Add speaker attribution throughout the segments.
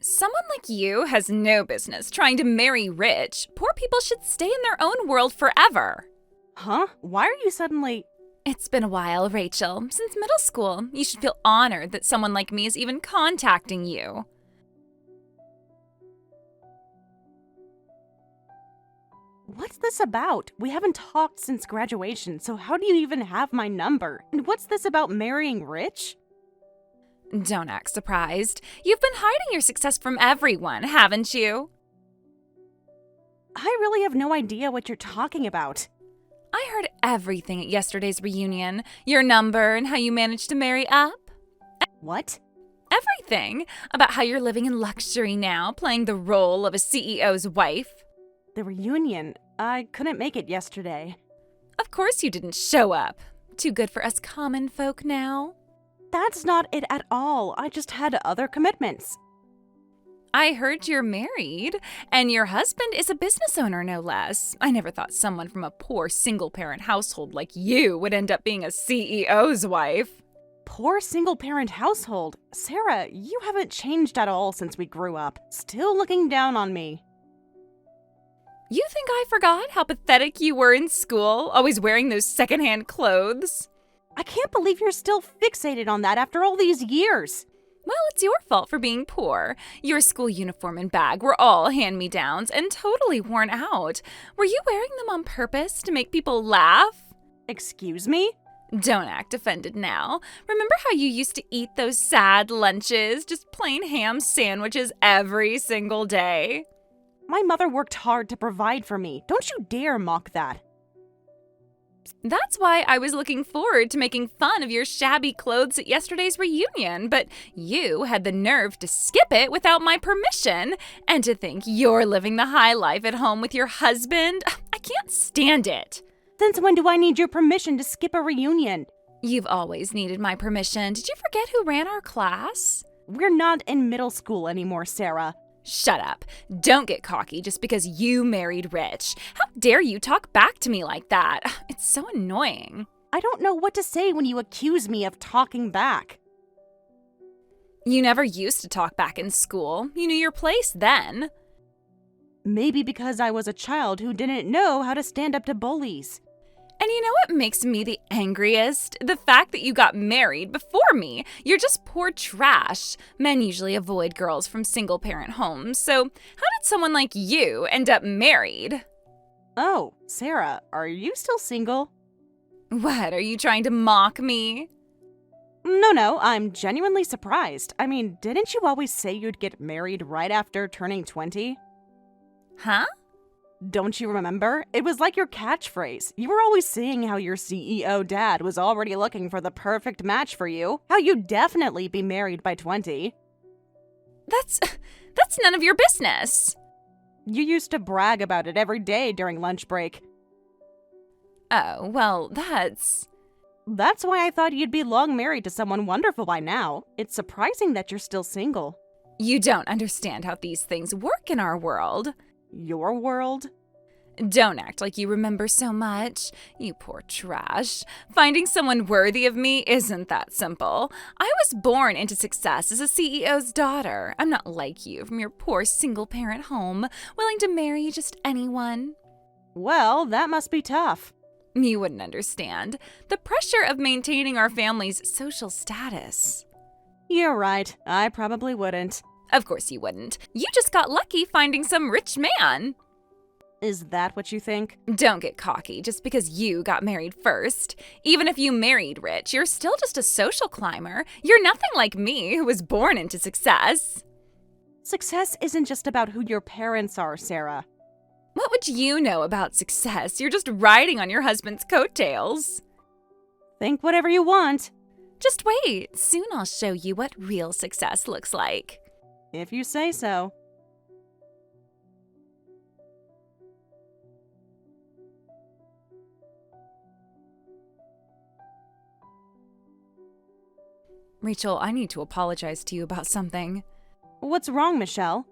Speaker 1: Someone like you has no business trying to marry rich. Poor people should stay in their own world forever.
Speaker 2: Huh? Why are you suddenly…
Speaker 1: It's been a while, Rachel. Since middle school, you should feel honored that someone like me is even contacting you.
Speaker 2: What's this about? We haven't talked since graduation, so how do you even have my number? And what's this about marrying rich?
Speaker 1: Don't act surprised. You've been hiding your success from everyone, haven't you?
Speaker 2: I really have no idea what you're talking about.
Speaker 1: I heard everything at yesterday's reunion. Your number and how you managed to marry up.
Speaker 2: What?
Speaker 1: Everything. About how you're living in luxury now, playing the role of a CEO's wife.
Speaker 2: The reunion. I couldn't make it yesterday.
Speaker 1: Of course you didn't show up. Too good for us common folk now.
Speaker 2: That's not it at all. I just had other commitments.
Speaker 1: I heard you're married, and your husband is a business owner, no less. I never thought someone from a poor single-parent household like you would end up being a CEO's wife.
Speaker 2: Poor single-parent household? Sarah, you haven't changed at all since we grew up. Still looking down on me.
Speaker 1: You think I forgot how pathetic you were in school, always wearing those secondhand clothes?
Speaker 2: I can't believe you're still fixated on that after all these years.
Speaker 1: Well, it's your fault for being poor. Your school uniform and bag were all hand-me-downs and totally worn out. Were you wearing them on purpose to make people laugh?
Speaker 2: Excuse me?
Speaker 1: Don't act offended now. Remember how you used to eat those sad lunches, just plain ham sandwiches every single day?
Speaker 2: My mother worked hard to provide for me. Don't you dare mock that.
Speaker 1: That's why I was looking forward to making fun of your shabby clothes at yesterday's reunion, but you had the nerve to skip it without my permission, and to think you're living the high life at home with your husband. I can't stand it.
Speaker 2: Since when do I need your permission to skip a reunion?
Speaker 1: You've always needed my permission. Did you forget who ran our class?
Speaker 2: We're not in middle school anymore, Sarah.
Speaker 1: Shut up. Don't get cocky just because you married rich. How dare you talk back to me like that? It's so annoying.
Speaker 2: I don't know what to say when you accuse me of talking back.
Speaker 1: You never used to talk back in school. You knew your place then.
Speaker 2: Maybe because I was a child who didn't know how to stand up to bullies.
Speaker 1: And you know what makes me the angriest? The fact that you got married before me. You're just poor trash. Men usually avoid girls from single-parent homes, so how did someone like you end up married?
Speaker 2: Oh, Sarah, are you still single?
Speaker 1: What, are you trying to mock me?
Speaker 2: No, I'm genuinely surprised. I mean, didn't you always say you'd get married right after turning 20?
Speaker 1: Huh?
Speaker 2: Don't you remember? It was like your catchphrase. You were always saying how your CEO dad was already looking for the perfect match for you, how you'd definitely be married by 20.
Speaker 1: That's none of your business.
Speaker 2: You used to brag about it every day during lunch break.
Speaker 1: Oh, well, that's
Speaker 2: why I thought you'd be long married to someone wonderful by now. It's surprising that you're still single.
Speaker 1: You don't understand how these things work in our world.
Speaker 2: Your world?
Speaker 1: Don't act like you remember so much. You poor trash. Finding someone worthy of me isn't that simple. I was born into success as a CEO's daughter. I'm not like you from your poor single-parent home, willing to marry just anyone.
Speaker 2: Well, that must be tough.
Speaker 1: You wouldn't understand. The pressure of maintaining our family's social status.
Speaker 2: You're right. I probably wouldn't.
Speaker 1: Of course you wouldn't. You just got lucky finding some rich man.
Speaker 2: Is that what you think?
Speaker 1: Don't get cocky just because you got married first. Even if you married rich, you're still just a social climber. You're nothing like me, who was born into success.
Speaker 2: Success isn't just about who your parents are, Sarah.
Speaker 1: What would you know about success? You're just riding on your husband's coattails.
Speaker 2: Think whatever you want.
Speaker 1: Just wait. Soon I'll show you what real success looks like.
Speaker 2: If you say so.
Speaker 1: Rachel, I need to apologize to you about something.
Speaker 2: What's wrong, Michelle?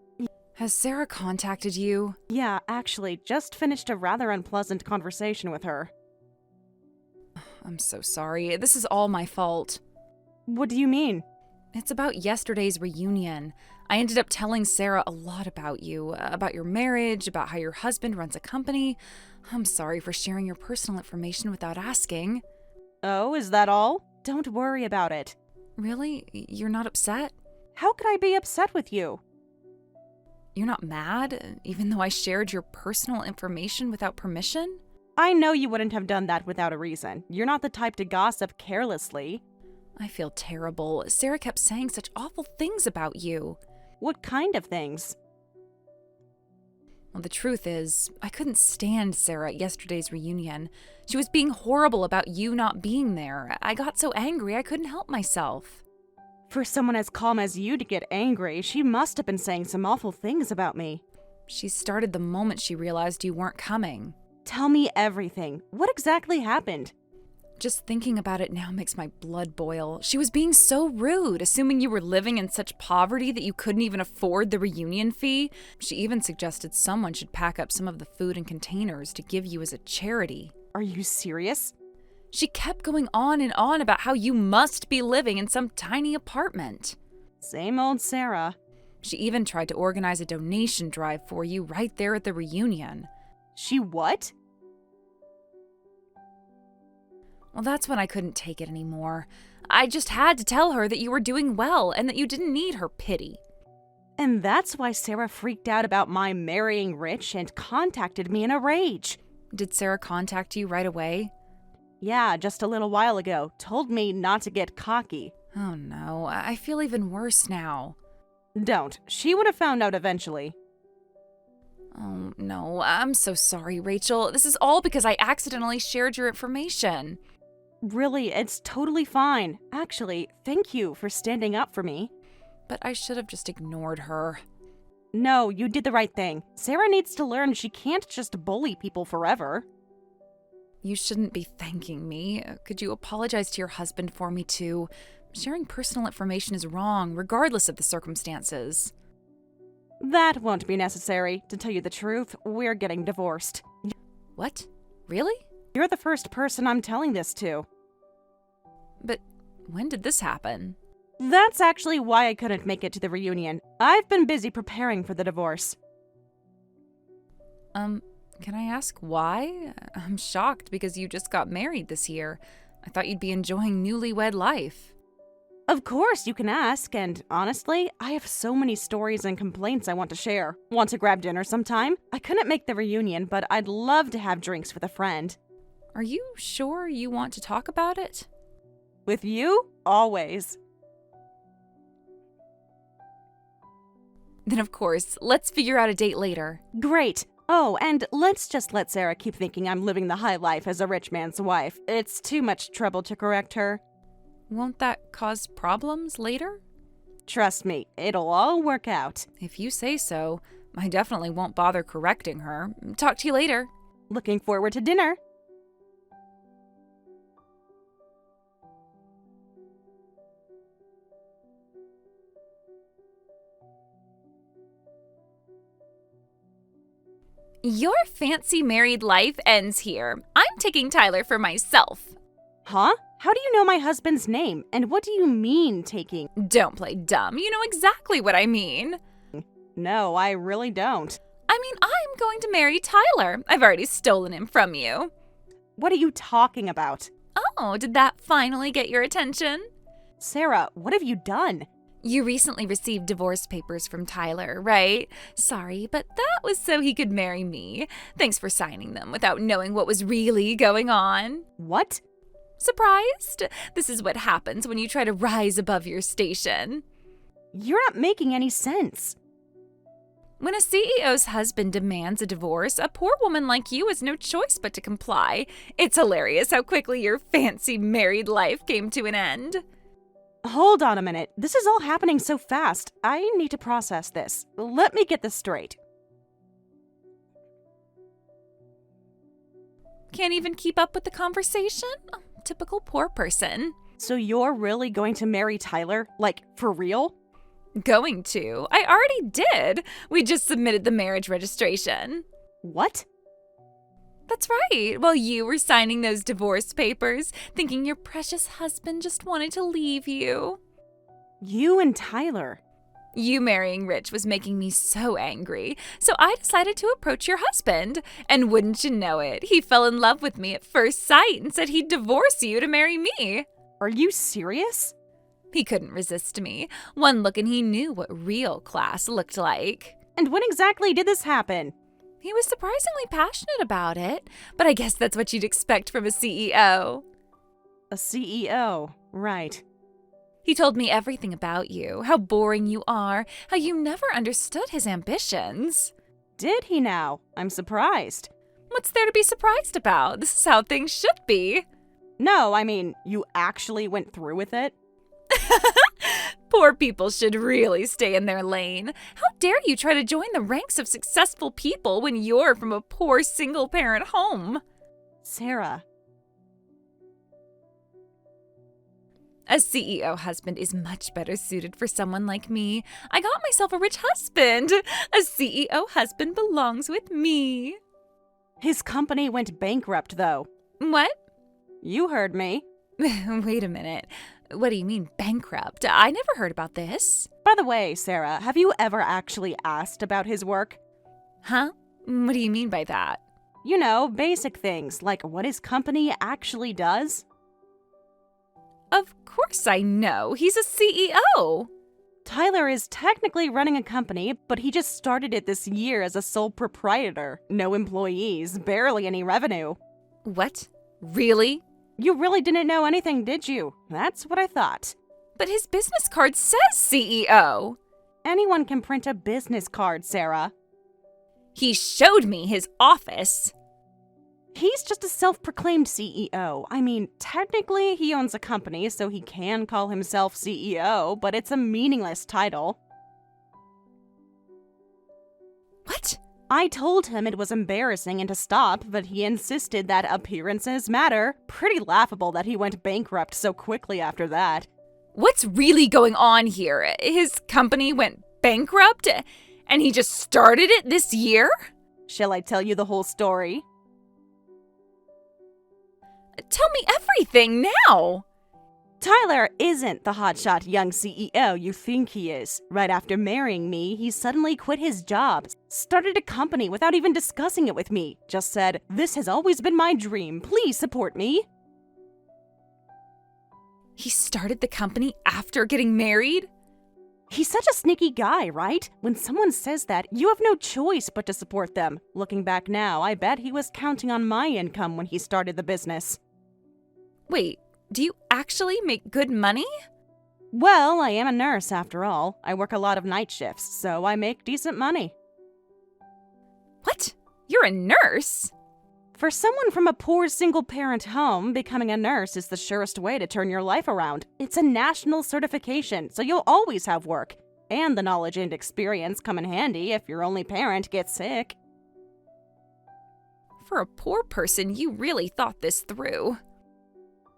Speaker 1: Has Sarah contacted you?
Speaker 2: Yeah, actually, just finished a rather unpleasant conversation with her.
Speaker 1: I'm so sorry. This is all my fault.
Speaker 2: What do you mean?
Speaker 1: It's about yesterday's reunion. I ended up telling Sarah a lot about you, about your marriage, about how your husband runs a company. I'm sorry for sharing your personal information without asking.
Speaker 2: Oh, is that all? Don't worry about it.
Speaker 1: Really? You're not upset?
Speaker 2: How could I be upset with you?
Speaker 1: You're not mad, even though I shared your personal information without permission?
Speaker 2: I know you wouldn't have done that without a reason. You're not the type to gossip carelessly.
Speaker 1: I feel terrible. Sarah kept saying such awful things about you.
Speaker 2: What kind of things?
Speaker 1: Well, the truth is, I couldn't stand Sarah at yesterday's reunion. She was being horrible about you not being there. I got so angry I couldn't help myself.
Speaker 2: For someone as calm as you to get angry, she must have been saying some awful things about me.
Speaker 1: She started the moment she realized you weren't coming.
Speaker 2: Tell me everything. What exactly happened?
Speaker 1: Just thinking about it now makes my blood boil. She was being so rude, assuming you were living in such poverty that you couldn't even afford the reunion fee. She even suggested someone should pack up some of the food in containers to give you as a charity.
Speaker 2: Are you serious?
Speaker 1: She kept going on and on about how you must be living in some tiny apartment.
Speaker 2: Same old Sarah.
Speaker 1: She even tried to organize a donation drive for you right there at the reunion.
Speaker 2: She what?
Speaker 1: Well, that's when I couldn't take it anymore. I just had to tell her that you were doing well and that you didn't need her pity.
Speaker 2: And that's why Sarah freaked out about my marrying rich and contacted me in a rage.
Speaker 1: Did Sarah contact you right away?
Speaker 2: Yeah, just a little while ago. Told me not to get cocky.
Speaker 1: Oh no, I feel even worse now.
Speaker 2: Don't. She would have found out eventually.
Speaker 1: Oh no, I'm so sorry, Rachel. This is all because I accidentally shared your information.
Speaker 2: Really, it's totally fine. Actually, thank you for standing up for me.
Speaker 1: But I should have just ignored her.
Speaker 2: No, you did the right thing. Sarah needs to learn she can't just bully people forever.
Speaker 1: You shouldn't be thanking me. Could you apologize to your husband for me too? Sharing personal information is wrong, regardless of the circumstances.
Speaker 2: That won't be necessary. To tell you the truth, we're getting divorced.
Speaker 1: What? Really?
Speaker 2: You're the first person I'm telling this to.
Speaker 1: But when did this happen?
Speaker 2: That's actually why I couldn't make it to the reunion. I've been busy preparing for the divorce.
Speaker 1: Can I ask why? I'm shocked because you just got married this year. I thought you'd be enjoying newlywed life.
Speaker 2: Of course, you can ask, and honestly, I have so many stories and complaints I want to share. Want to grab dinner sometime? I couldn't make the reunion, but I'd love to have drinks with a friend.
Speaker 1: Are you sure you want to talk about it?
Speaker 2: With you? Always.
Speaker 1: Then of course, let's figure out a date later.
Speaker 2: Great. Oh, and let's just let Sarah keep thinking I'm living the high life as a rich man's wife. It's too much trouble to correct her.
Speaker 1: Won't that cause problems later?
Speaker 2: Trust me, it'll all work out.
Speaker 1: If you say so, I definitely won't bother correcting her. Talk to you later.
Speaker 2: Looking forward to dinner.
Speaker 1: Your fancy married life ends here. I'm taking Tyler for myself.
Speaker 2: Huh? How do you know my husband's name? And what do you mean taking?
Speaker 1: Don't play dumb. You know exactly what I mean.
Speaker 2: No, I really don't.
Speaker 1: I mean, I'm going to marry Tyler. I've already stolen him from you.
Speaker 2: What are you talking about?
Speaker 1: Oh, did that finally get your attention?
Speaker 2: Sarah, what have you done?
Speaker 1: You recently received divorce papers from Tyler, right? Sorry, but that was so he could marry me. Thanks for signing them without knowing what was really going on.
Speaker 2: What?
Speaker 1: Surprised? This is what happens when you try to rise above your station.
Speaker 2: You're not making any sense.
Speaker 1: When a CEO's husband demands a divorce, a poor woman like you has no choice but to comply. It's hilarious how quickly your fancy married life came to an end.
Speaker 2: Hold on a minute. This is all happening so fast. I need to process this. Let me get this straight.
Speaker 1: Can't even keep up with the conversation? Oh, typical poor person.
Speaker 2: So you're really going to marry Tyler? Like, for real?
Speaker 1: Going to. I already did. We just submitted the marriage registration.
Speaker 2: What?
Speaker 1: That's right. While you were signing those divorce papers, thinking your precious husband just wanted to leave you.
Speaker 2: You and Tyler.
Speaker 1: You marrying Rich was making me so angry, so I decided to approach your husband. And wouldn't you know it, he fell in love with me at first sight and said he'd divorce you to marry me.
Speaker 2: Are you serious?
Speaker 1: He couldn't resist me. One look and he knew what real class looked like.
Speaker 2: And when exactly did this happen?
Speaker 1: He was surprisingly passionate about it, but I guess that's what you'd expect from a CEO.
Speaker 2: A CEO, right.
Speaker 1: He told me everything about you, how boring you are, how you never understood his ambitions.
Speaker 2: Did he now? I'm surprised.
Speaker 1: What's there to be surprised about? This is how things should be.
Speaker 2: No, I mean, you actually went through with it?
Speaker 1: Poor people should really stay in their lane. How dare you try to join the ranks of successful people when you're from a poor single-parent home?
Speaker 2: Sarah.
Speaker 1: A CEO husband is much better suited for someone like me. I got myself a rich husband. A CEO husband belongs with me.
Speaker 2: His company went bankrupt, though.
Speaker 1: What?
Speaker 2: You heard me.
Speaker 1: Wait a minute. What do you mean, bankrupt? I never heard about this.
Speaker 2: By the way, Sarah, have you ever actually asked about his work?
Speaker 1: Huh? What do you mean by that?
Speaker 2: You know, basic things, like what his company actually does.
Speaker 1: Of course I know. He's a CEO.
Speaker 2: Tyler is technically running a company, but he just started it this year as a sole proprietor. No employees, barely any revenue.
Speaker 1: What? Really?
Speaker 2: You really didn't know anything, did you? That's what I thought.
Speaker 1: But his business card says CEO.
Speaker 2: Anyone can print a business card, Sarah.
Speaker 1: He showed me his office.
Speaker 2: He's just a self-proclaimed CEO. I mean, technically he owns a company, so he can call himself CEO, but it's a meaningless title.
Speaker 1: What?
Speaker 2: I told him it was embarrassing and to stop, but he insisted that appearances matter. Pretty laughable that he went bankrupt so quickly after that.
Speaker 1: What's really going on here? His company went bankrupt and he just started it this year?
Speaker 2: Shall I tell you the whole story?
Speaker 1: Tell me everything now.
Speaker 2: Tyler isn't the hotshot young CEO you think he is. Right after marrying me, he suddenly quit his job, started a company without even discussing it with me. Just said, "This has always been my dream. Please support me."
Speaker 1: He started the company after getting married?
Speaker 2: He's such a sneaky guy, right? When someone says that, you have no choice but to support them. Looking back now, I bet he was counting on my income when he started the business.
Speaker 1: Wait, do you actually make good money?
Speaker 2: Well, I am a nurse after all. I work a lot of night shifts, so I make decent money.
Speaker 1: What? You're a nurse?
Speaker 2: For someone from a poor single-parent home, becoming a nurse is the surest way to turn your life around. It's a national certification, so you'll always have work. And the knowledge and experience come in handy if your only parent gets sick.
Speaker 1: For a poor person, you really thought this through.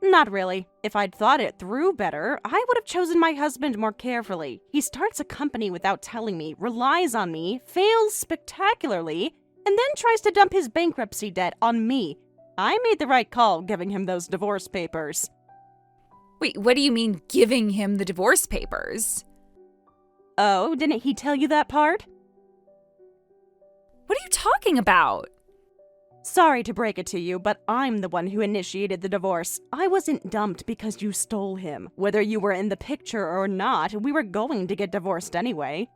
Speaker 2: Not really. If I'd thought it through better, I would have chosen my husband more carefully. He starts a company without telling me, relies on me, fails spectacularly, and then tries to dump his bankruptcy debt on me. I made the right call giving him those divorce papers.
Speaker 1: Wait, what do you mean giving him the divorce papers?
Speaker 2: Oh, didn't he tell you that part?
Speaker 1: What are you talking about?
Speaker 2: Sorry to break it to you, but I'm the one who initiated the divorce. I wasn't dumped because you stole him. Whether you were in the picture or not, we were going to get divorced anyway.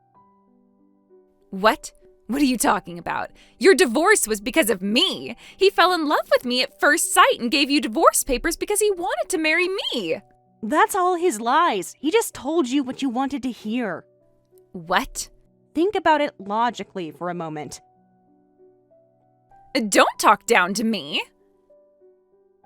Speaker 1: What? What are you talking about? Your divorce was because of me. He fell in love with me at first sight and gave you divorce papers because he wanted to marry me.
Speaker 2: That's all his lies. He just told you what you wanted to hear.
Speaker 1: What?
Speaker 2: Think about it logically for a moment.
Speaker 1: Don't talk down to me.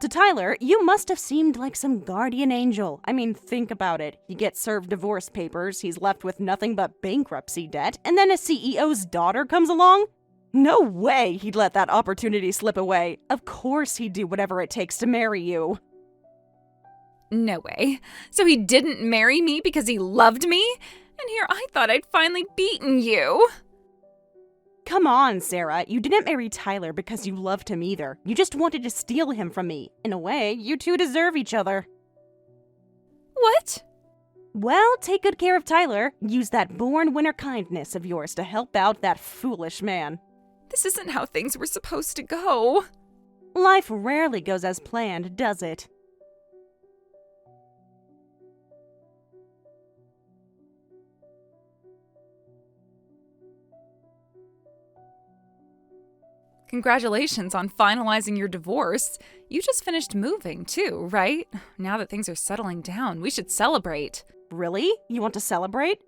Speaker 2: To Tyler, you must have seemed like some guardian angel. I mean, think about it. He gets served divorce papers, he's left with nothing but bankruptcy debt, and then a CEO's daughter comes along? No way he'd let that opportunity slip away. Of course he'd do whatever it takes to marry you.
Speaker 1: No way. So he didn't marry me because he loved me? And here I thought I'd finally beaten you.
Speaker 2: Come on, Sarah. You didn't marry Tyler because you loved him either. You just wanted to steal him from me. In a way, you two deserve each other.
Speaker 1: What?
Speaker 2: Well, take good care of Tyler. Use that born winner kindness of yours to help out that foolish man.
Speaker 1: This isn't how things were supposed to go.
Speaker 2: Life rarely goes as planned, does it?
Speaker 1: Congratulations on finalizing your divorce. You just finished moving, too, right? Now that things are settling down, we should celebrate.
Speaker 2: Really? You want to celebrate?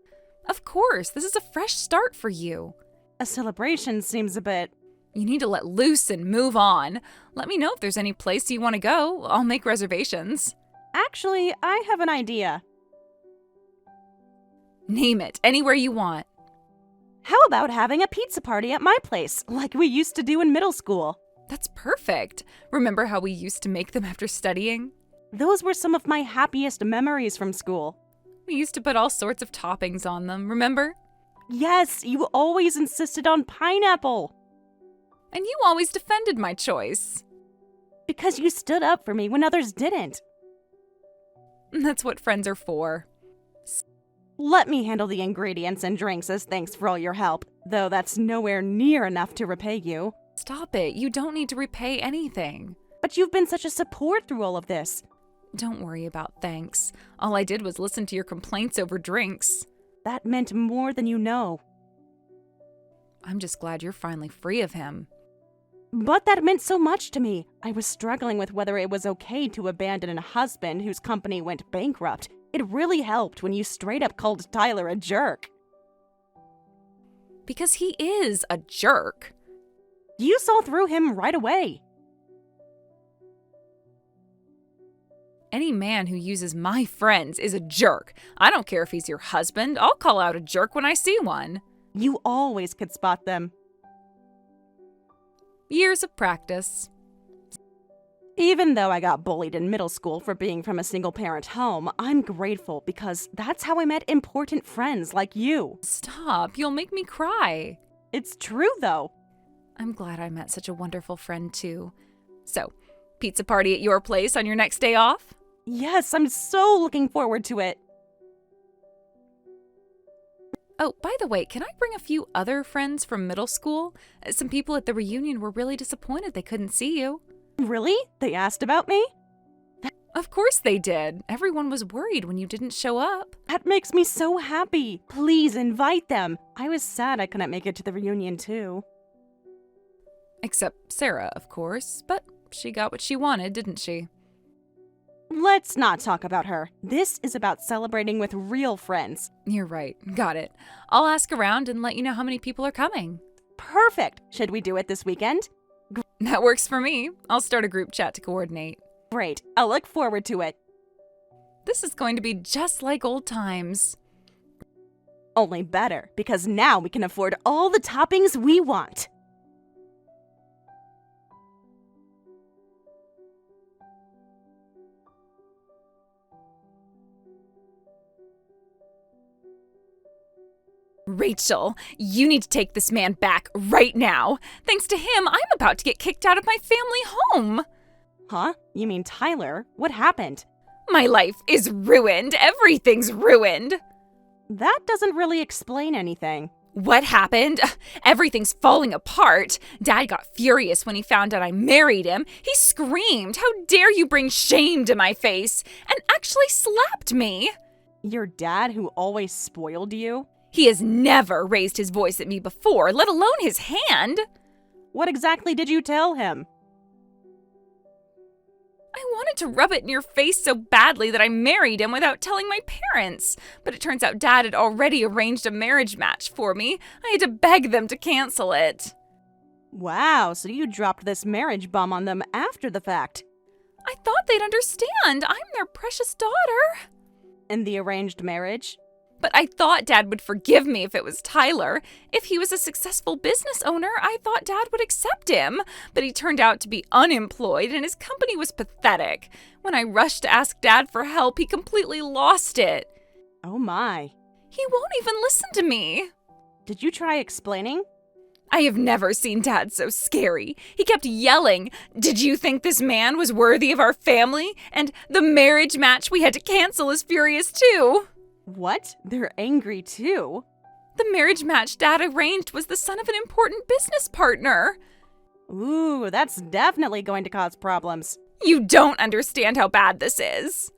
Speaker 1: Of course, this is a fresh start for you.
Speaker 2: A celebration seems a bit...
Speaker 1: You need to let loose and move on. Let me know if there's any place you want to go. I'll make reservations.
Speaker 2: Actually, I have an idea.
Speaker 1: Name it, anywhere you want.
Speaker 2: How about having a pizza party at my place, like we used to do in middle school?
Speaker 1: That's perfect. Remember how we used to make them after studying?
Speaker 2: Those were some of my happiest memories from school.
Speaker 1: We used to put all sorts of toppings on them, remember?
Speaker 2: Yes, you always insisted on pineapple.
Speaker 1: And you always defended my choice.
Speaker 2: Because you stood up for me when others didn't.
Speaker 1: That's what friends are for.
Speaker 2: Let me handle the ingredients and drinks as thanks for all your help, though that's nowhere near enough to repay you.
Speaker 1: Stop it. You don't need to repay anything.
Speaker 2: But you've been such a support through all of this.
Speaker 1: Don't worry about thanks. All I did was listen to your complaints over drinks.
Speaker 2: That meant more than you know.
Speaker 1: I'm just glad you're finally free of him.
Speaker 2: But that meant so much to me. I was struggling with whether it was okay to abandon a husband whose company went bankrupt. It really helped when you straight up called Tyler a jerk.
Speaker 1: Because he is a jerk.
Speaker 2: You saw through him right away.
Speaker 1: Any man who uses my friends is a jerk. I don't care if he's your husband. I'll call out a jerk when I see one.
Speaker 2: You always could spot them.
Speaker 1: Years of practice.
Speaker 2: Even though I got bullied in middle school for being from a single-parent home, I'm grateful because that's how I met important friends like you.
Speaker 1: Stop, you'll make me cry.
Speaker 2: It's true, though.
Speaker 1: I'm glad I met such a wonderful friend, too. So, pizza party at your place on your next day off?
Speaker 2: Yes, I'm so looking forward to it.
Speaker 1: Oh, by the way, can I bring a few other friends from middle school? Some people at the reunion were really disappointed they couldn't see you.
Speaker 2: Really? They asked about me?
Speaker 1: Of course they did. Everyone was worried when you didn't show up.
Speaker 2: That makes me so happy. Please invite them. I was sad I couldn't make it to the reunion, too.
Speaker 1: Except Sarah, of course. But she got what she wanted, didn't she?
Speaker 2: Let's not talk about her. This is about celebrating with real friends.
Speaker 1: You're right. Got it. I'll ask around and let you know how many people are coming.
Speaker 2: Perfect. Should we do it this weekend?
Speaker 1: That works for me. I'll start a group chat to coordinate.
Speaker 2: Great. I'll look forward to it.
Speaker 1: This is going to be just like old times.
Speaker 2: Only better, because now we can afford all the toppings we want.
Speaker 1: Rachel, you need to take this man back right now. Thanks to him, I'm about to get kicked out of my family home.
Speaker 2: Huh? You mean Tyler? What happened?
Speaker 1: My life is ruined. Everything's ruined.
Speaker 2: That doesn't really explain anything.
Speaker 1: What happened? Everything's falling apart. Dad got furious when he found out I married him. He screamed, "How dare you bring shame to my face?" and actually slapped me.
Speaker 2: Your dad who always spoiled you?
Speaker 1: He has never raised his voice at me before, let alone his hand.
Speaker 2: What exactly did you tell him?
Speaker 1: I wanted to rub it in your face so badly that I married him without telling my parents. But it turns out Dad had already arranged a marriage match for me. I had to beg them to cancel it.
Speaker 2: Wow, so you dropped this marriage bomb on them after the fact.
Speaker 1: I thought they'd understand. I'm their precious daughter.
Speaker 2: In the arranged marriage?
Speaker 1: But I thought Dad would forgive me if it was Tyler. If he was a successful business owner, I thought Dad would accept him. But he turned out to be unemployed and his company was pathetic. When I rushed to ask Dad for help, he completely lost it.
Speaker 2: Oh my.
Speaker 1: He won't even listen to me.
Speaker 2: Did you try explaining?
Speaker 1: I have never seen Dad so scary. He kept yelling, "Did you think this man was worthy of our family? And the marriage match we had to cancel is furious too."
Speaker 2: What? They're angry too?
Speaker 1: The marriage match Dad arranged was the son of an important business partner.
Speaker 2: Ooh, that's definitely going to cause problems.
Speaker 1: You don't understand how bad this is.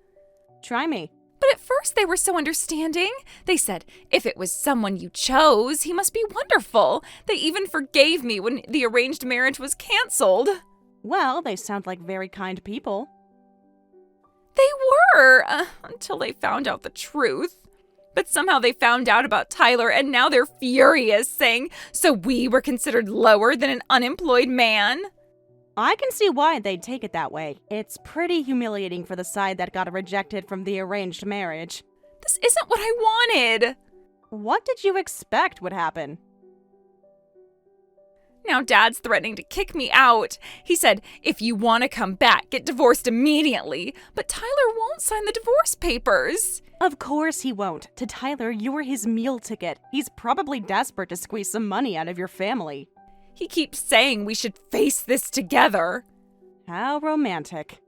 Speaker 2: Try me.
Speaker 1: But at first they were so understanding. They said, if it was someone you chose, he must be wonderful. They even forgave me when the arranged marriage was canceled.
Speaker 2: Well, they sound like very kind people.
Speaker 1: They were, until they found out the truth. But somehow they found out about Tyler and now they're furious, saying, so we were considered lower than an unemployed man?
Speaker 2: I can see why they'd take it that way. It's pretty humiliating for the side that got rejected from the arranged marriage.
Speaker 1: This isn't what I wanted.
Speaker 2: What did you expect would happen?
Speaker 1: Now Dad's threatening to kick me out. He said, if you want to come back, get divorced immediately. But Tyler won't sign the divorce papers.
Speaker 2: Of course he won't. To Tyler, you were his meal ticket. He's probably desperate to squeeze some money out of your family.
Speaker 1: He keeps saying we should face this together.
Speaker 2: How romantic.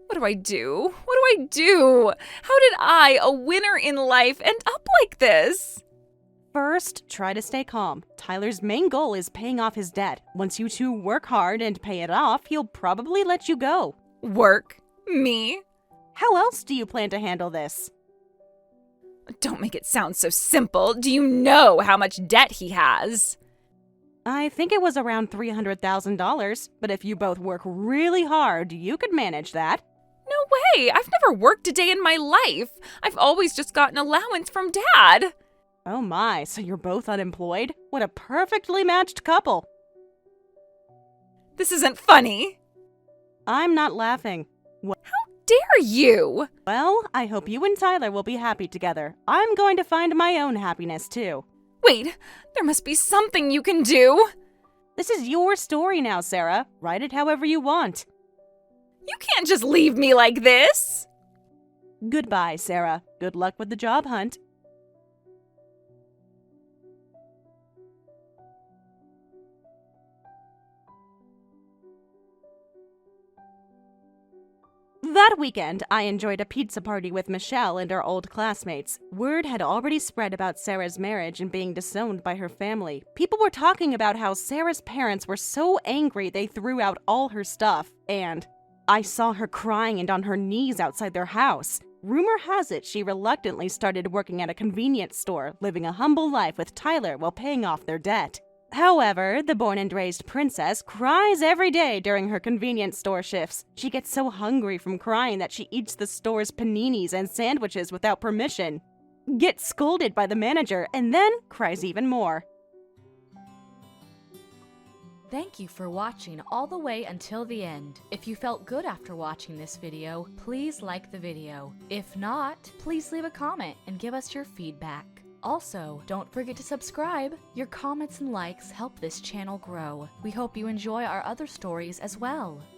Speaker 1: What do I do? What do I do? How did I, a winner in life, end up like this?
Speaker 2: First, try to stay calm. Tyler's main goal is paying off his debt. Once you two work hard and pay it off, he'll probably let you go.
Speaker 1: Work? Me?
Speaker 2: How else do you plan to handle this?
Speaker 1: Don't make it sound so simple. Do you know how much debt he has?
Speaker 2: I think it was around $300,000, but if you both work really hard, you could manage that.
Speaker 1: No way! I've never worked a day in my life. I've always just gotten allowance from Dad.
Speaker 2: Oh my, so you're both unemployed? What a perfectly matched couple.
Speaker 1: This isn't funny.
Speaker 2: I'm not laughing.
Speaker 1: Dare you?
Speaker 2: Well, I hope you and Tyler will be happy together. I'm going to find my own happiness too.
Speaker 1: Wait, there must be something you can do.
Speaker 2: This is your story now, Sarah. Write it however you want.
Speaker 1: You can't just leave me like this.
Speaker 2: Goodbye, Sarah. Good luck with the job hunt. That weekend, I enjoyed a pizza party with Michelle and our old classmates. Word had already spread about Sarah's marriage and being disowned by her family. People were talking about how Sarah's parents were so angry they threw out all her stuff, and I saw her crying and on her knees outside their house. Rumor has it she reluctantly started working at a convenience store, living a humble life with Tyler while paying off their debt. However, the born and raised princess cries every day during her convenience store shifts. She gets so hungry from crying that she eats the store's paninis and sandwiches without permission, gets scolded by the manager, and then cries even more.
Speaker 3: Thank you for watching all the way until the end. If you felt good after watching this video, please like the video. If not, please leave a comment and give us your feedback. Also, don't forget to subscribe. Your comments and likes help this channel grow. We hope you enjoy our other stories as well.